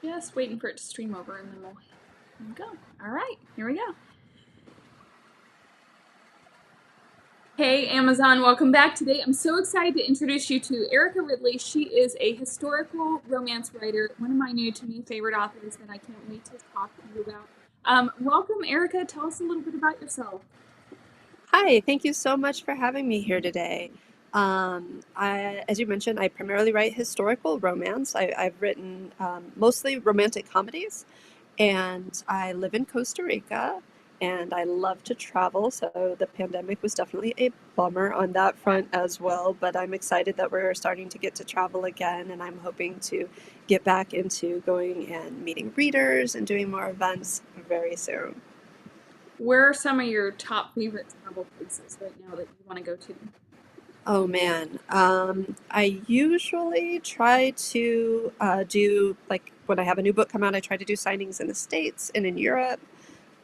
Just waiting for it to stream over and then we'll go. All right, here we go. Hey Amazon, welcome back. Today I'm so excited to introduce you to Erica Ridley. She is a historical romance writer, one of my new to me favorite authors that I can't wait to talk to you about. Welcome Erica, tell us a little bit about yourself. Hi, thank you so much for having me here today. As you mentioned, I primarily write historical romance. I've written mostly romantic comedies, and I live in Costa Rica, and I love to travel. So the pandemic was definitely a bummer on that front as well, but I'm excited that we're starting to get to travel again, and I'm hoping to get back into going and meeting readers and doing more events very soon. Where are some of your top favorite travel places right now that you want to go to? Oh man, I usually try to do like when I have a new book come out, I try to do signings in the States and in Europe.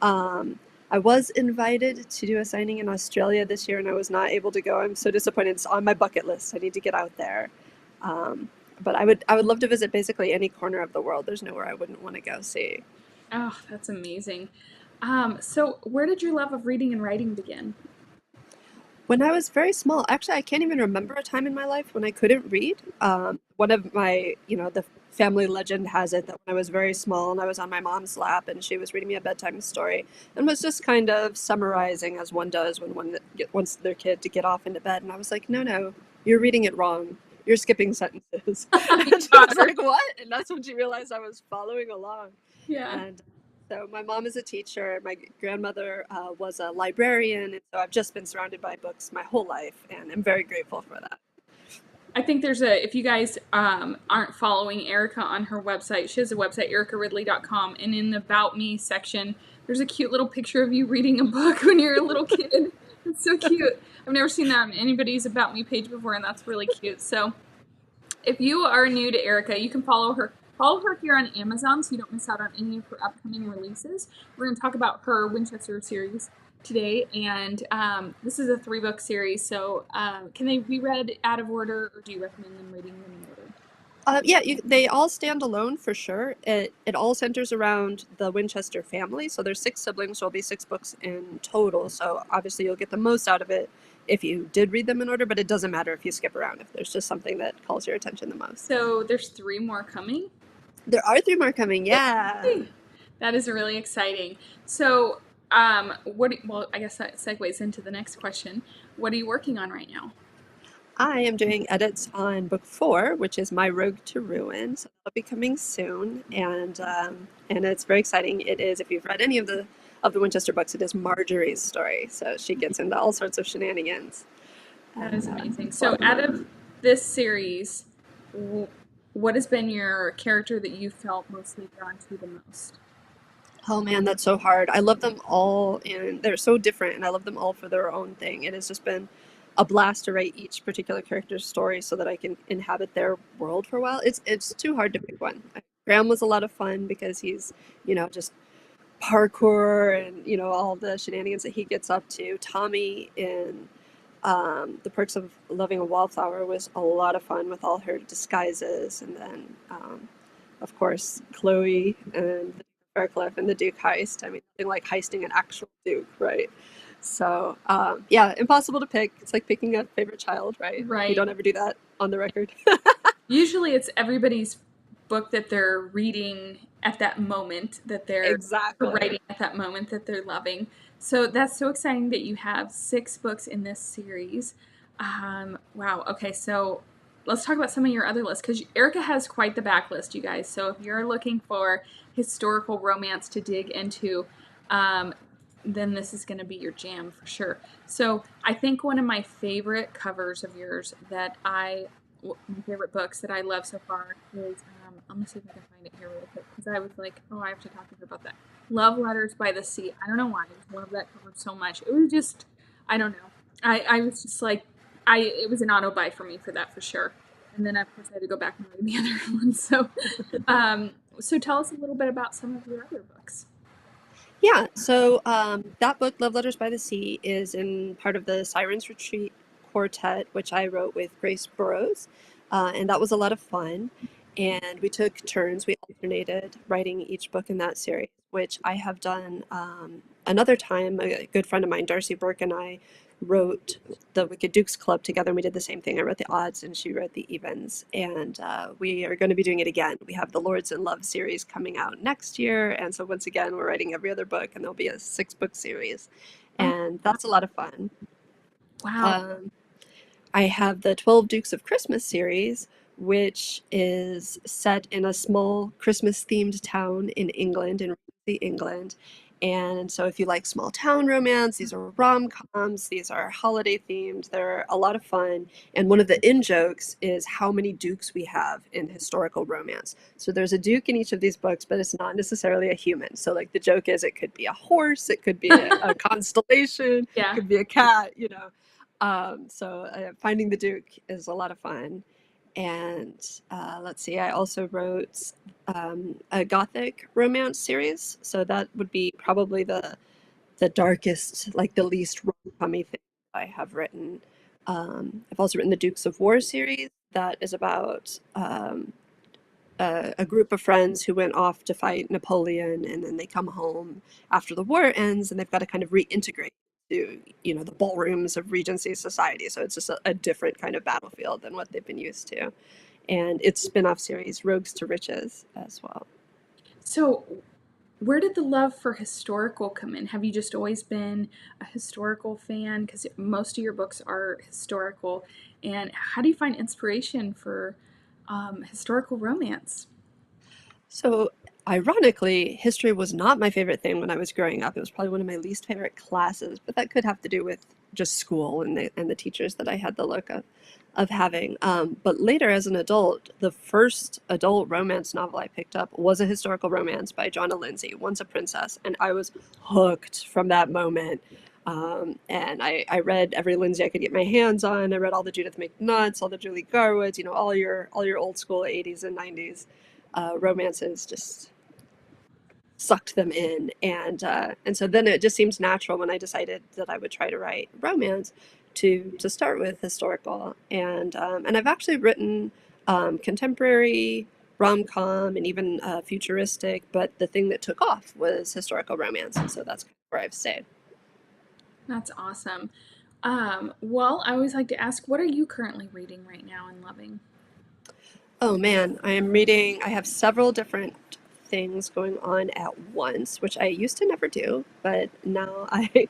Um, I was invited to do a signing in Australia this year and I was not able to go. I'm so disappointed. It's on my bucket list. I need to get out there. Um, but I would love to visit basically any corner of the world. There's nowhere I wouldn't want to go see. Oh, that's amazing. So where did your love of reading and writing begin? When I was very small, actually, I can't even remember a time in my life when I couldn't read. One of my, the family legend has it that when I was very small and I was on my mom's lap and she was reading me a bedtime story and was just kind of summarizing as one does when wants their kid to get off into bed. And I was like, no, no, you're reading it wrong. You're skipping sentences. You And she got was her. like, what? And that's when she realized I was following along. Yeah. And so my mom is a teacher. My grandmother was a librarian, and so I've just been surrounded by books my whole life, and I'm very grateful for that. I think if you guys aren't following Erica on her website, she has a website, ericaridley.com, and in the About Me section, there's a cute little picture of you reading a book when you're a little kid. It's so cute. I've never seen that on anybody's About Me page before, and that's really cute. So if you are new to Erica, you can follow her. Follow her here on Amazon so you don't miss out on any of her upcoming releases. We're going to talk about her Winchester series today, and this is a 3-book series. So, can they be read out of order, or do you recommend them reading them in order? Yeah, they all stand alone for sure. It all centers around the Winchester family. So there's 6 siblings. So there'll be 6 books in total. So obviously you'll get the most out of it if you did read them in order, but it doesn't matter if you skip around if there's just something that calls your attention the most. So, there's 3 more coming. There are 3 more coming. Yeah. Yay! That is really exciting. So, well, I guess that segues into the next question. What are you working on right now? I am doing edits on book 4, which is My Rogue to Ruin. So that'll be coming soon, and it's very exciting. It is, if you've read any of the Winchester books, it is Marjorie's story. So she gets into all sorts of shenanigans. That is And amazing. it's a lot So, of out fun. of this series, what has been your character that you felt mostly drawn to the most? Oh man, that's so hard. I love them all, and they're so different, and I love them all for their own thing. It has just been a blast to write each particular character's story so that I can inhabit their world for a while. It's too hard to pick one. Graham was a lot of fun because he's, just parkour and all the shenanigans that he gets up to. Tommy in The Perks of Loving a Wallflower was a lot of fun with all her disguises, and then of course Chloe and the Fairclough and the Duke heist. I mean, nothing like heisting an actual Duke, right? So yeah, impossible to pick. It's like picking a favorite child, right? We Right. don't ever do that on the record. Usually it's everybody's book that they're reading at that moment, that they're Exactly. writing at that moment, that they're loving. So that's so exciting that you have 6 books in this series. Wow. Okay, so let's talk about some of your other lists because Erica has quite the backlist, you guys. So if you're looking for historical romance to dig into, um, then this is going to be your jam for sure. So I think one of my favorite covers of yours my favorite books that I love so far is I'm gonna see if I can find it here real quick because I was like, oh, I have to talk to her about that. Love Letters by the Sea. I don't know why I just love that cover so much. It was just, I don't know. I was just like, it was an auto buy for me for that for sure. And then of course I had to go back and read the other one. So tell us a little bit about some of your other books. Yeah, so that book, Love Letters by the Sea, is in part of the Sirens Retreat Quartet, which I wrote with Grace Burrows, and that was a lot of fun. and we took turns. We alternated writing each book in that series, which I have done another time. A good friend of mine, Darcy Burke, and I wrote the Wicked Dukes Club together, and we did the same thing. I wrote the odds, and she wrote the evens. And we are going to be doing it again. We have the Lords in Love series coming out next year, and so once again, we're writing every other book, and there'll be a 6-book series, Oh, and that's a lot of fun. wow. Um, I have the 12 Dukes of Christmas series, which is set in a small Christmas themed town in England, in Ridley, England. And so, if you like small town romance, these are rom coms, these are holiday themed, they're a lot of fun. And one of the in jokes is how many dukes we have in historical romance. So, there's a duke in each of these books, but it's not necessarily a human. So, like, the joke is it could be a horse, it could be a constellation, it Yeah. could be a cat, you know. Finding the Duke is a lot of fun. And let's see, I also wrote a gothic romance series. So that would be probably the darkest, like the least rom-commy thing I have written. I've also written the Dukes of War series that is about a group of friends who went off to fight Napoleon, and then they come home after the war ends, and they've got to kind of reintegrate to, you know, the ballrooms of Regency society. So it's just a different kind of battlefield than what they've been used to. And its spin-off series, Rogues to Riches, as well. So, where did the love for historical come in? Have you just always been a historical fan? Because most of your books are historical. And how do you find inspiration for historical romance? So, ironically, history was not my favorite thing when I was growing up. It was probably one of my least favorite classes, but that could have to do with just school and the teachers that I had the look of having. But later, as an adult, the first adult romance novel I picked up was a historical romance by Jonna Lindsay, Once a Princess, and I was hooked from that moment. And I read every Lindsay I could get my hands on. I read all the Judith McNutts, all the Julie Garwoods, you know, all your old school 80s and 90s romances, just sucked them in. And so then it just seems natural when I decided that I would try to write romance to start with historical. And I've actually written contemporary rom-com and even futuristic, but the thing that took off was historical romance, and so that's where I've stayed. That's awesome. Well, I always like to ask, what are you currently reading right now and loving? Oh man, I have several different things going on at once, which I used to never do, but now I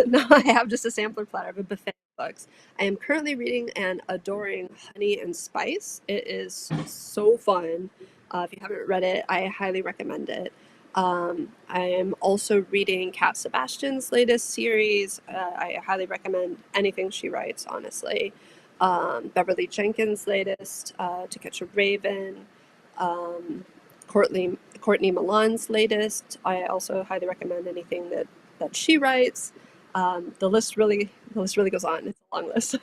now I have just a sampler platter of a buffet of books. I am currently reading and adoring Honey and Spice. It is so fun. If you haven't read it, I highly recommend it. I am also reading Kat Sebastian's latest series. I highly recommend anything she writes, honestly. Beverly Jenkins' latest, To Catch a Raven, um, Courtney Milan's latest. I also highly recommend anything that she writes. The list really goes on. It's a long list.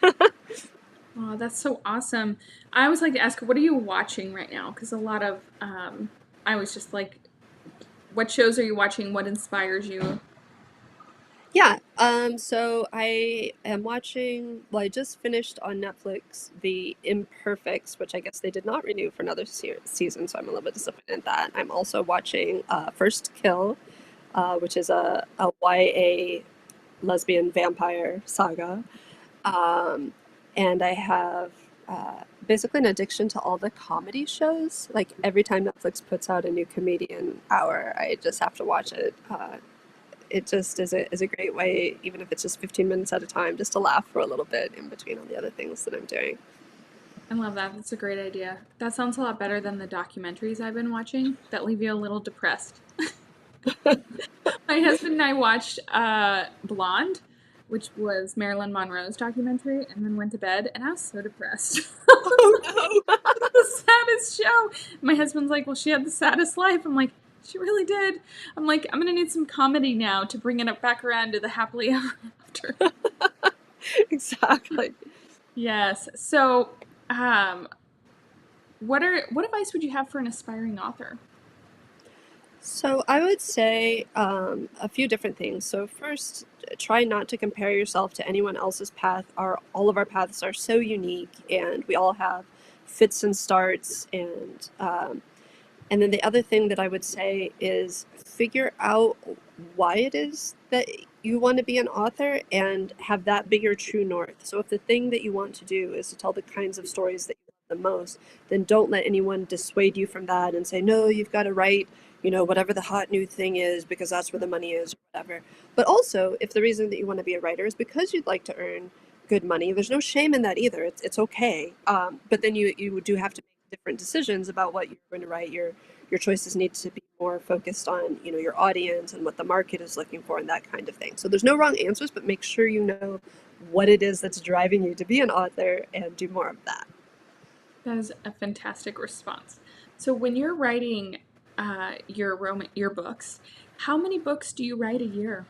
Oh, that's so awesome. I always like to ask, what are you watching right now? Because a lot of, I always just like, what shows are you watching? What inspires you? Yeah, so I am watching, well, I just finished on Netflix The Imperfects, which I guess they did not renew for another season, so I'm a little bit disappointed in that. I'm also watching First Kill, which is a YA lesbian vampire saga. Um, and I have basically an addiction to all the comedy shows. Like every time Netflix puts out a new comedian hour, I just have to watch it. It just is a great way, even if it's just 15 minutes at a time, just to laugh for a little bit in between all the other things that I'm doing. I love that. That's a great idea. That sounds a lot better than the documentaries I've been watching that leave you a little depressed. My husband and I watched Blonde, which was Marilyn Monroe's documentary, and then went to bed, and I was so depressed. Oh no! The saddest show. My husband's like, well, she had the saddest life. I'm like, she really did. I'm like, I'm gonna need some comedy now to bring it up back around to the happily ever after. Exactly. Yes. So, um, what advice would you have for an aspiring author? So I would say a few different things. So first, try not to compare yourself to anyone else's path. All of our paths are so unique, and we all have fits and starts. And then the other thing that I would say is figure out why it is that you want to be an author and have that be your true north. So if the thing that you want to do is to tell the kinds of stories that you love the most, then don't let anyone dissuade you from that and say, no, you've got to write, whatever the hot new thing is because that's where the money is or whatever. But also, if the reason that you want to be a writer is because you'd like to earn good money, there's no shame in that either. It's okay. But then you do have to make different decisions about what you're going to write. Your choices need to be more focused on your audience and what the market is looking for and that kind of thing. So there's no wrong answers, but make sure you know what it is that's driving you to be an author and do more of that. That is a fantastic response. So when you're writing your books, how many books do you write a year?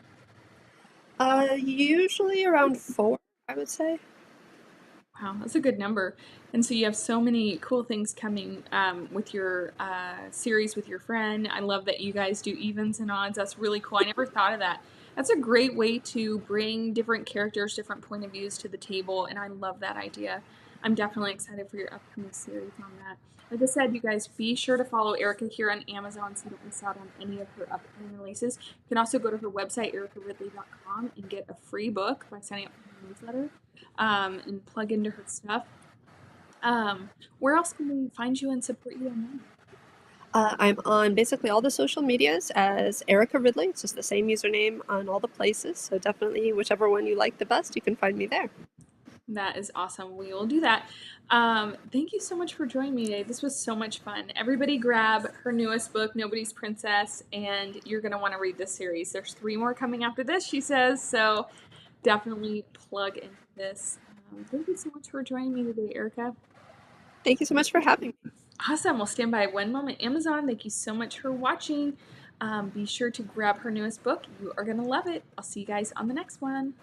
Usually around 4, I would say. Wow, that's a good number. And so you have so many cool things coming with your series with your friend. I love that you guys do evens and odds. That's really cool. I never thought of that. That's a great way to bring different characters, different point of views to the table, and I love that idea. I'm definitely excited for your upcoming series on that. Like I said, you guys be sure to follow Erica here on Amazon so you don't miss out on any of her upcoming releases. You can also go to her website, ericaridley.com, and get a free book by signing up for her newsletter and plug into her stuff. Where else can we find you and support you online? I'm on basically all the social medias as Erica Ridley. It's just the same username on all the places. So definitely whichever one you like the best, you can find me there. That is awesome. We will do that. Thank you so much for joining me today. This was so much fun. Everybody grab her newest book, Nobody's Princess, and you're going to want to read this series. There's 3 more coming after this, she says, so definitely plug into this. Thank you so much for joining me today, Erica. Thank you so much for having me. Awesome. We'll stand by one moment. Amazon, thank you so much for watching. Be sure to grab her newest book. You are going to love it. I'll see you guys on the next one.